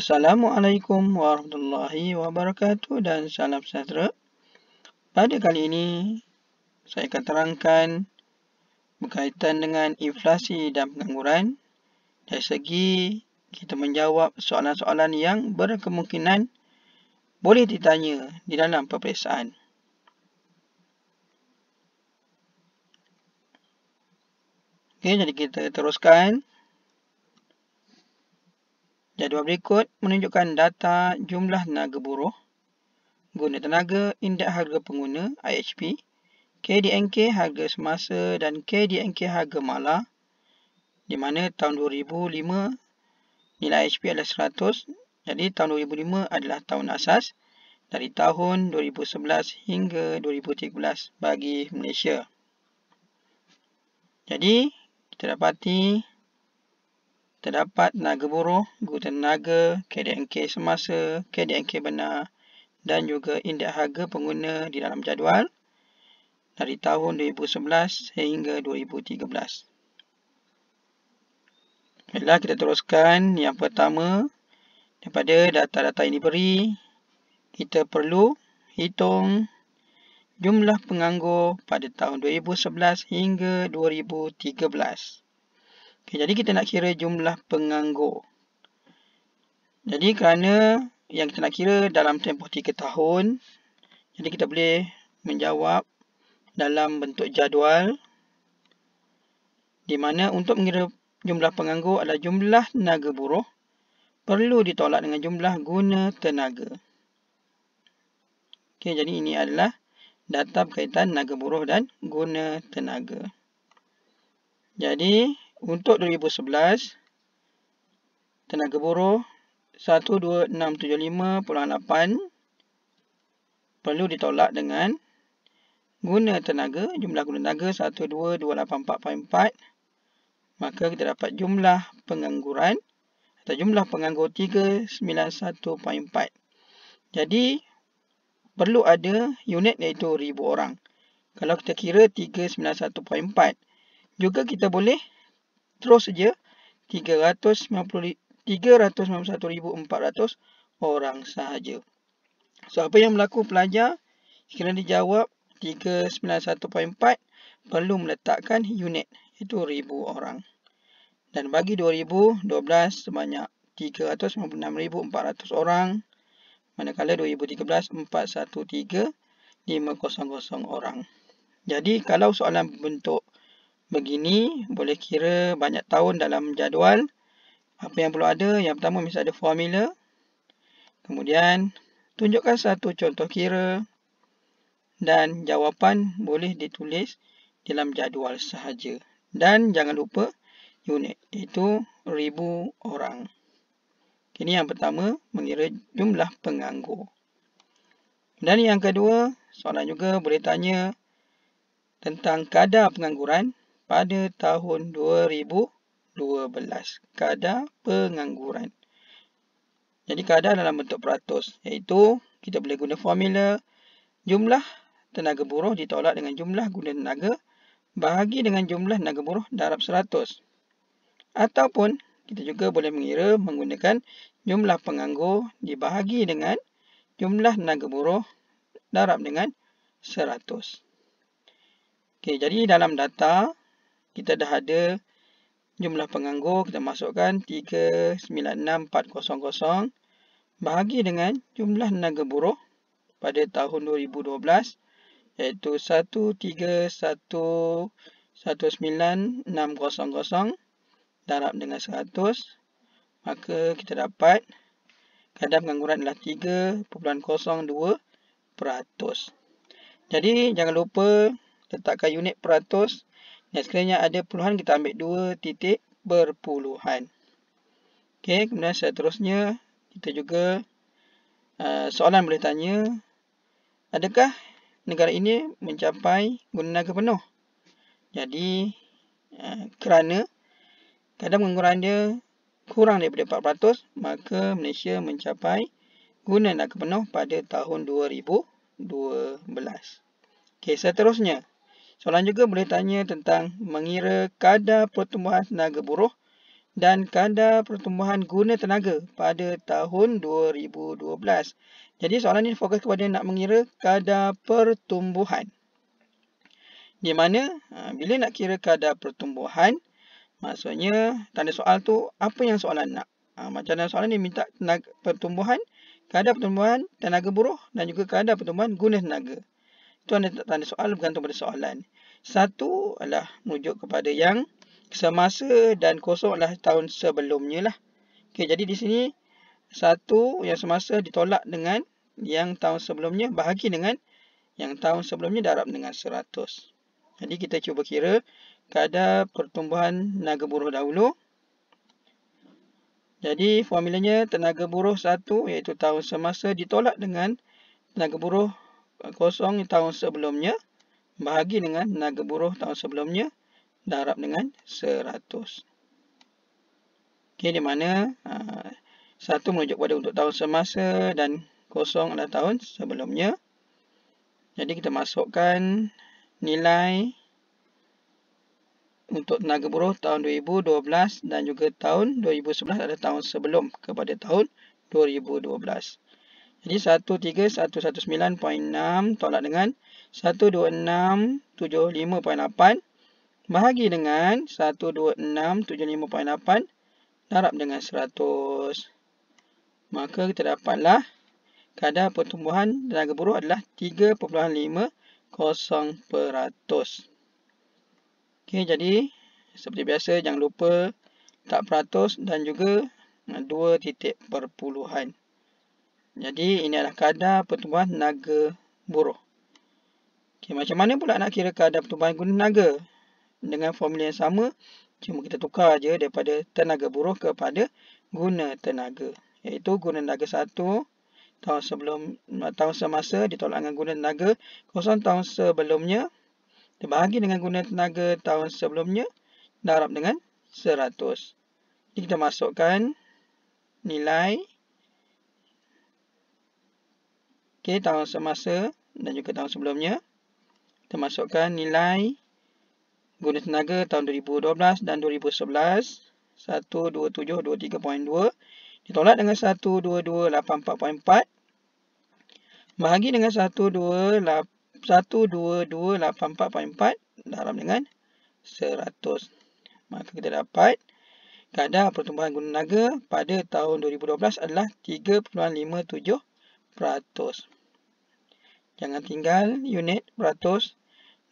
Assalamualaikum warahmatullahi wabarakatuh dan salam sejahtera. Pada kali ini, saya akan terangkan berkaitan dengan inflasi dan pengangguran dari segi kita menjawab soalan-soalan yang berkemungkinan boleh ditanya di dalam peperiksaan. Okey, jadi kita teruskan. Jadual berikut menunjukkan data jumlah tenaga buruh, guna tenaga, indeks harga pengguna IHP, KDNK harga semasa dan KDNK harga mala, di mana tahun 2005 nilai IHP adalah 100, jadi tahun 2005 adalah tahun asas dari tahun 2011 hingga 2013 bagi Malaysia. Jadi kita dapati terdapat tenaga buruh, guna tenaga, KDNK semasa, KDNK benar dan juga indeks harga pengguna di dalam jadual dari tahun 2011 sehingga 2013. Baiklah, kita teruskan. Yang pertama, daripada data-data yang diberi, kita perlu hitung jumlah penganggur pada tahun 2011 hingga 2013. Okay, jadi kita nak kira jumlah penganggur. Jadi kerana yang kita nak kira dalam tempoh 3 tahun, jadi kita boleh menjawab dalam bentuk jadual, di mana untuk mengira jumlah penganggur adalah jumlah tenaga buruh perlu ditolak dengan jumlah guna tenaga. Okey, jadi ini adalah data berkaitan tenaga buruh dan guna tenaga. Jadi untuk 2011, tenaga buruh 12675.8 perlu ditolak dengan guna tenaga, jumlah guna tenaga 12284.4. Maka kita dapat jumlah pengangguran atau jumlah penganggur 391.4. Jadi perlu ada unit iaitu 1000 orang. Kalau kita kira 391.4, juga kita boleh terus saja 391.400 orang sahaja. So, apa yang berlaku pelajar? Sekiranya dijawab 391.4, perlu meletakkan unit, iaitu 1000 orang. Dan bagi 2012 sebanyak 396.400 orang. Manakala 2013 413.500 orang. Jadi kalau soalan bentuk begini, boleh kira banyak tahun dalam jadual. Apa yang perlu ada? Yang pertama, mesti ada formula. Kemudian, tunjukkan satu contoh kira. Dan jawapan boleh ditulis dalam jadual sahaja. Dan jangan lupa unit, iaitu 1000 orang. Ini yang pertama, mengira jumlah penganggur. Dan yang kedua, soalan juga boleh tanya tentang kadar pengangguran pada tahun 2012. Kadar pengangguran. Jadi kadar dalam bentuk peratus, iaitu kita boleh guna formula jumlah tenaga buruh ditolak dengan jumlah guna tenaga bahagi dengan jumlah tenaga buruh darab 100. Ataupun kita juga boleh mengira menggunakan jumlah penganggur dibahagi dengan jumlah tenaga buruh darab dengan 100. Okey, jadi dalam data kita dah ada jumlah penganggur, kita masukkan 396,400 bahagi dengan jumlah tenaga buruh pada tahun 2012 iaitu 131,196,000 darab dengan 100. Maka kita dapat kadar pengangguran adalah 3.02%. Jadi jangan lupa letakkan unit peratus. Dan sekiranya ada puluhan, kita ambil 2 titik berpuluhan. Okey, kemudian seterusnya kita juga soalan boleh tanya, adakah negara ini mencapai guna tenaga penuh? Jadi kerana kadar pengangguran dia kurang daripada 4%, maka Malaysia mencapai guna tenaga penuh pada tahun 2012. Okey, seterusnya soalan juga boleh tanya tentang mengira kadar pertumbuhan tenaga buruh dan kadar pertumbuhan guna tenaga pada tahun 2012. Jadi soalan ini fokus kepada nak mengira kadar pertumbuhan. Di mana bila nak kira kadar pertumbuhan, maksudnya tanda soal tu apa yang soalan nak. Macam dalam soalan ni minta kadar pertumbuhan tenaga buruh dan juga kadar pertumbuhan guna tenaga. Itu tanda soal bergantung pada soalan. Satu adalah merujuk kepada yang semasa dan kosong adalah tahun sebelumnya lah. Okey, jadi di sini satu yang semasa ditolak dengan yang tahun sebelumnya bahagi dengan yang tahun sebelumnya darab dengan 100. Jadi kita cuba kira kadar pertumbuhan tenaga buruh dahulu. Jadi formulanya tenaga buruh 1 iaitu tahun semasa ditolak dengan tenaga buruh kosong tahun sebelumnya bahagi dengan tenaga buruh tahun sebelumnya darab dengan 100. Okey, di mana satu merujuk pada untuk tahun semasa dan kosong adalah tahun sebelumnya. Jadi kita masukkan nilai untuk tenaga buruh tahun 2012 dan juga tahun 2011 adalah tahun sebelum kepada tahun 2012. Jadi 13119.6 tolak dengan 12675.8 bahagi dengan 12675.8 darab dengan 100. Maka kita dapatlah kadar pertumbuhan tenaga buruh adalah 3.50%. Okey, jadi seperti biasa jangan lupa letak peratus dan juga 2 titik perpuluhan. Jadi ini adalah kadar pertumbuhan tenaga buruh. Okey, macam mana pula nak kira kadar pertumbuhan guna tenaga? Dengan formula yang sama, cuma kita tukar je daripada tenaga buruh kepada guna tenaga. Iaitu guna tenaga 1 tahun semasa ditolak dengan guna tenaga kosong tahun sebelumnya dibahagi dengan guna tenaga tahun sebelumnya darab dengan 100. Jadi kita masukkan nilai tahun semasa dan juga tahun sebelumnya. Kita masukkan nilai guna tenaga tahun 2012 dan 2011. 12723.2 ditolak dengan 12284.4 bahagi dengan 12284.4 darab dengan 100. Maka kita dapat kadar pertumbuhan guna tenaga pada tahun 2012 adalah 3.57%. Jangan tinggal unit peratus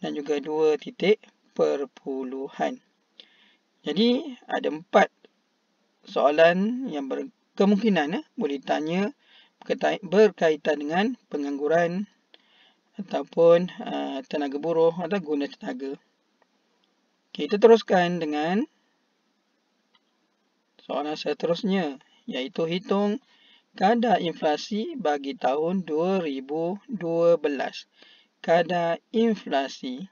dan juga 2 titik perpuluhan. Jadi ada 4 soalan yang berkemungkinan boleh ditanya berkaitan dengan pengangguran ataupun tenaga buruh atau guna tenaga. Kita teruskan dengan soalan seterusnya, iaitu hitung kadar inflasi bagi tahun 2012. Kadar inflasi.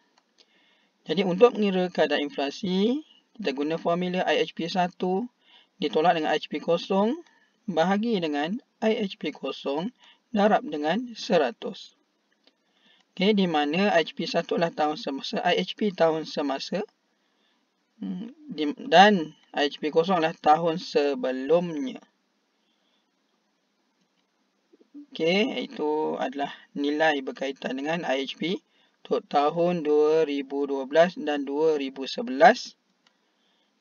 Jadi untuk mengira kadar inflasi, kita guna formula IHP 1 ditolak dengan IHP kosong bahagi dengan IHP kosong darab dengan 100. Okey, di mana IHP 1 adalah tahun semasa, IHP tahun semasa dan IHP kosong adalah tahun sebelumnya. Okey, itu adalah nilai berkaitan dengan IHP untuk tahun 2012 dan 2011.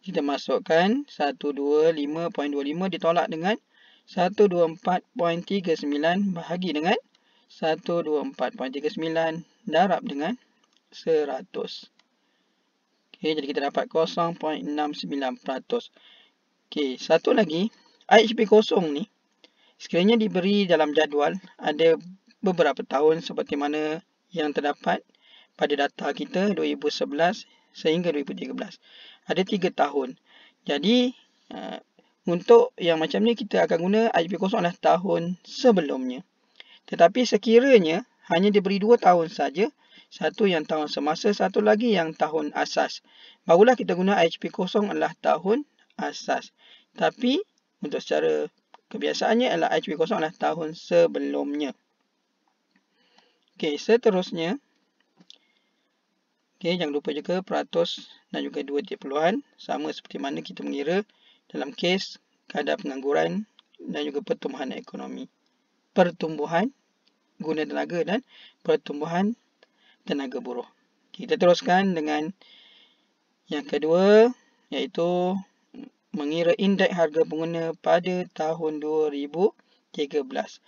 Kita masukkan 125.25 ditolak dengan 124.39 bahagi dengan 124.39 darab dengan 100. Okey, jadi kita dapat 0.69%. Okey, satu lagi, IHP kosong ni sekiranya diberi dalam jadual ada beberapa tahun seperti mana yang terdapat pada data kita 2011 sehingga 2013. Ada 3 tahun. Jadi untuk yang macam ni kita akan guna IHP kosong adalah tahun sebelumnya. Tetapi sekiranya hanya diberi 2 tahun saja, satu yang tahun semasa, satu lagi yang tahun asas, barulah kita guna IHP kosong adalah tahun asas. Tapi untuk secara kebiasaannya adalah IHP kosong adalah tahun sebelumnya. Okey, seterusnya. Okey, jangan lupa juga peratus dan juga 2 titik perpuluhan. Sama seperti mana kita mengira dalam kes kadar pengangguran dan juga pertumbuhan ekonomi. Pertumbuhan guna tenaga dan pertumbuhan tenaga buruh. Kita teruskan dengan yang kedua, iaitu mengira indeks harga pengguna pada tahun 2013.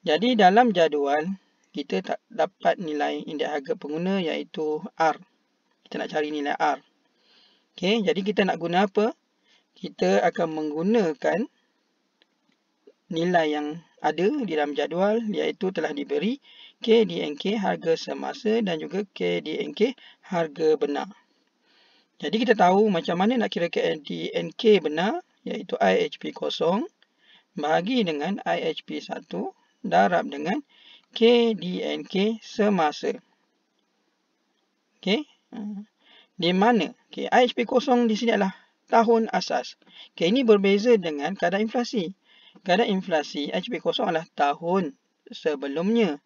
Jadi dalam jadual, kita tak dapat nilai indeks harga pengguna iaitu R. Kita nak cari nilai R. Okey, jadi kita nak guna apa? Kita akan menggunakan nilai yang ada di dalam jadual, iaitu telah diberi KDNK harga semasa dan juga KDNK harga benar. Jadi kita tahu macam mana nak kira KDNK benar, iaitu IHP kosong bahagi dengan IHP 1 darab dengan KDNK semasa. Okey. Di mana IHP kosong di sini adalah tahun asas. Ini berbeza dengan kadar inflasi. Kadar inflasi IHP kosong adalah tahun sebelumnya.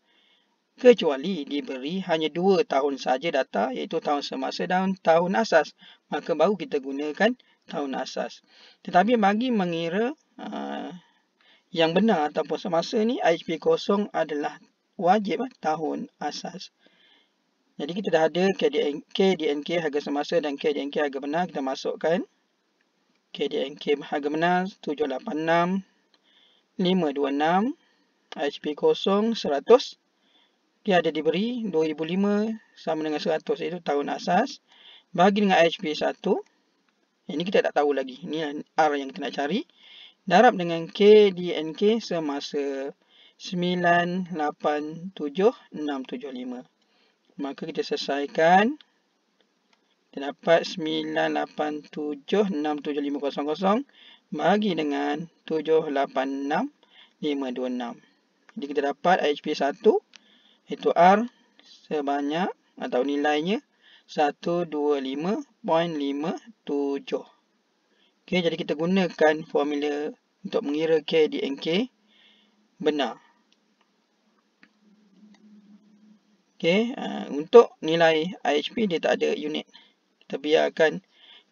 Kecuali diberi hanya 2 tahun saja data, iaitu tahun semasa dan tahun asas. Maka baru kita gunakan tahun asas. Tetapi bagi mengira yang benar ataupun semasa ni, IHP kosong adalah wajib tahun asas. Jadi kita dah ada KDNK harga semasa dan KDNK harga benar. Kita masukkan KDNK harga benar 786, 526, IHP kosong 100. Dia ada diberi 2005 sama dengan 100, iaitu tahun asas. Bagi dengan IHP 1. Ini kita tak tahu lagi. Ini R yang kita nak cari. Darab dengan KDNK semasa 987675. Maka kita selesaikan. Kita dapat 98767500 bagi dengan 786526. Jadi kita dapat IHP 1 iaitu R sebanyak atau nilainya 125.57. Okey, jadi kita gunakan formula untuk mengira KDNK benar. Okey, untuk nilai IHP dia tak ada unit. Kita biarkan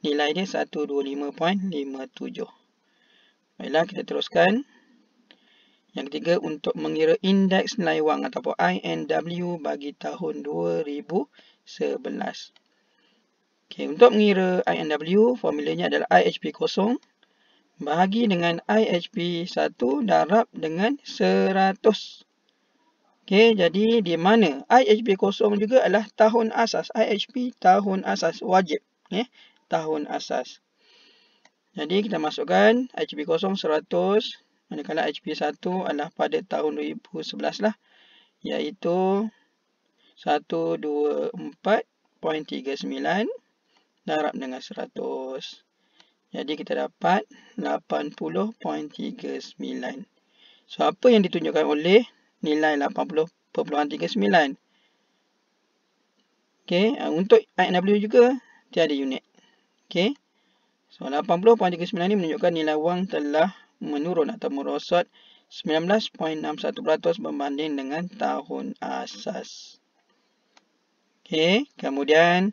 nilai dia 125.57. Baiklah, kita teruskan. Yang ketiga, untuk mengira indeks nilai wang ataupun INW bagi tahun 2011. Okey, untuk mengira INW, formulanya adalah IHP kosong bahagi dengan IHP 1 darab dengan 100. Okey, jadi di mana IHP kosong juga adalah tahun asas. IHP tahun asas wajib. Tahun asas. Jadi kita masukkan IHP kosong 100. Manakala IHP 1 adalah pada tahun 2011 lah. Iaitu 124.39 darab dengan 100. Jadi kita dapat 80.39. So apa yang ditunjukkan oleh nilai 80.39? Okey, untuk INW juga tiada unit. Okey. So 80.39 ini menunjukkan nilai wang telah menurun atau merosot 19.61% berbanding dengan tahun asas. Okey, kemudian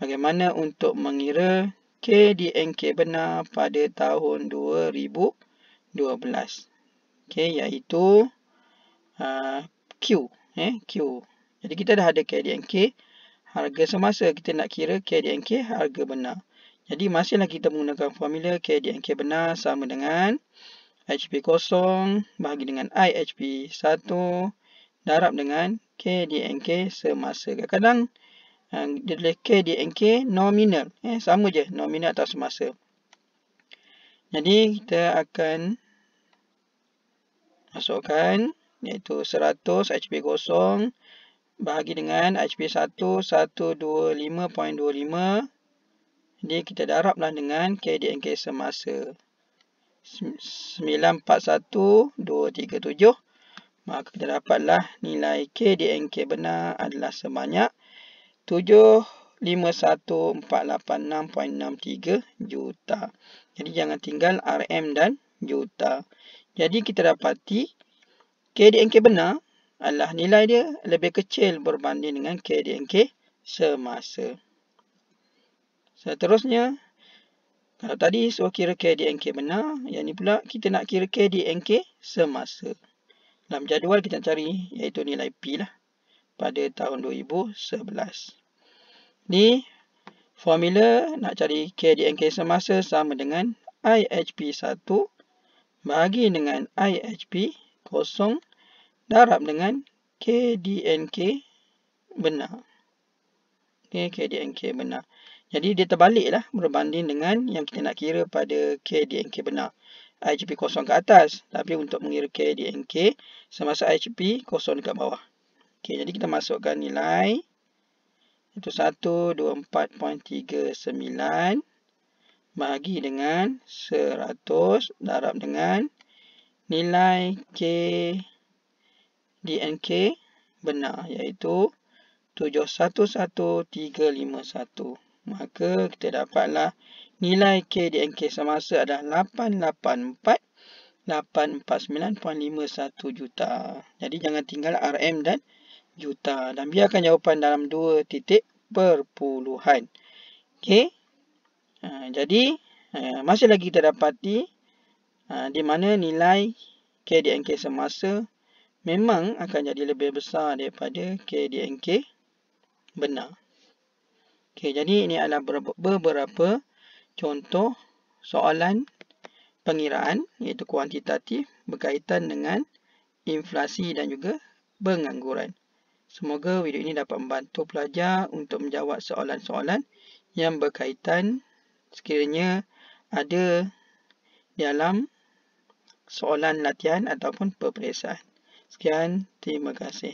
bagaimana untuk mengira KDNK benar pada tahun 2012? Okey, iaitu Q. Q. Jadi kita dah ada KDNK harga semasa, kita nak kira KDNK harga benar. Jadi masihlah kita menggunakan formula KDNK benar sama dengan IHP kosong bahagi dengan IHP 1 darab dengan KDNK semasa. Kadang-kadang dia tulis KDNK nominal. Sama je, nominal atau semasa. Jadi kita akan masukkan iaitu 100 IHP kosong bahagi dengan IHP 1 125.25. Jadi kita darablah dengan KDNK semasa 941237. Maka kita dapatlah nilai KDNK benar adalah sebanyak 751,486.63 juta. Jadi jangan tinggal RM dan juta. Jadi kita dapati KDNK benar adalah nilai dia lebih kecil berbanding dengan KDNK semasa. Seterusnya, Kalau tadi suruh kira KDNK benar, yang ni pula kita nak kira KDNK semasa. Dalam jadual kita nak cari iaitu nilai P lah pada tahun 2011. Ni formula nak cari KDNK semasa sama dengan IHP 1 bagi dengan IHP kosong darab dengan KDNK benar. Okay, KDNK benar. Jadi dia terbalik lah berbanding dengan yang kita nak kira pada KDNK benar. IHP kosong ke atas. Tapi untuk mengira KDNK semasa IHP kosong dekat bawah. Okay, jadi kita masukkan nilai. Itu 124.39 bagi dengan 100 darab dengan nilai KDNK benar iaitu 711,351. Maka kita dapatlah nilai KDNK semasa adalah 849.51 juta. Jadi jangan tinggal RM dan juta. Dan biarkan jawapan dalam 2 titik perpuluhan. Okey. Jadi masih lagi kita dapati di mana nilai KDNK semasa memang akan jadi lebih besar daripada KDNK benar. Okey, jadi ini adalah beberapa contoh soalan pengiraan iaitu kuantitatif berkaitan dengan inflasi dan juga pengangguran. Semoga video ini dapat membantu pelajar untuk menjawab soalan-soalan yang berkaitan sekiranya ada dalam soalan latihan ataupun peperiksaan. Sekian, terima kasih.